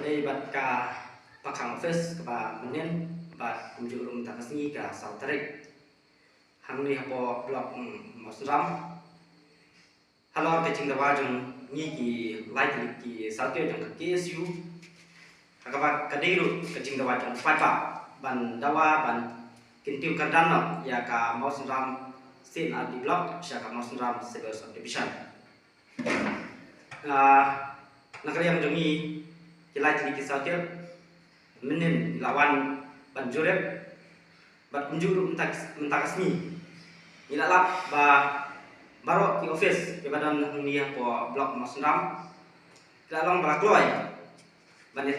kedai bat ka pakang office ka menen bat kunjuk rum takasni ka Sautarik hang ni hapo blok Masram halor ke cing dawa jong ni ki light ki Sautir jong ka KSU akabat kedai ru ke cing dawa jong Fatwa ban dawa ban kintiu kardano ya ka Masram sin di blok syaka Masram civil subdivision nakaliang jongi kilai cili Sautir menen lawan banjurep bat kunjuru mentakasni ilalap ba baro ki office ke badan ni po blok Masram ilalong balakloy ban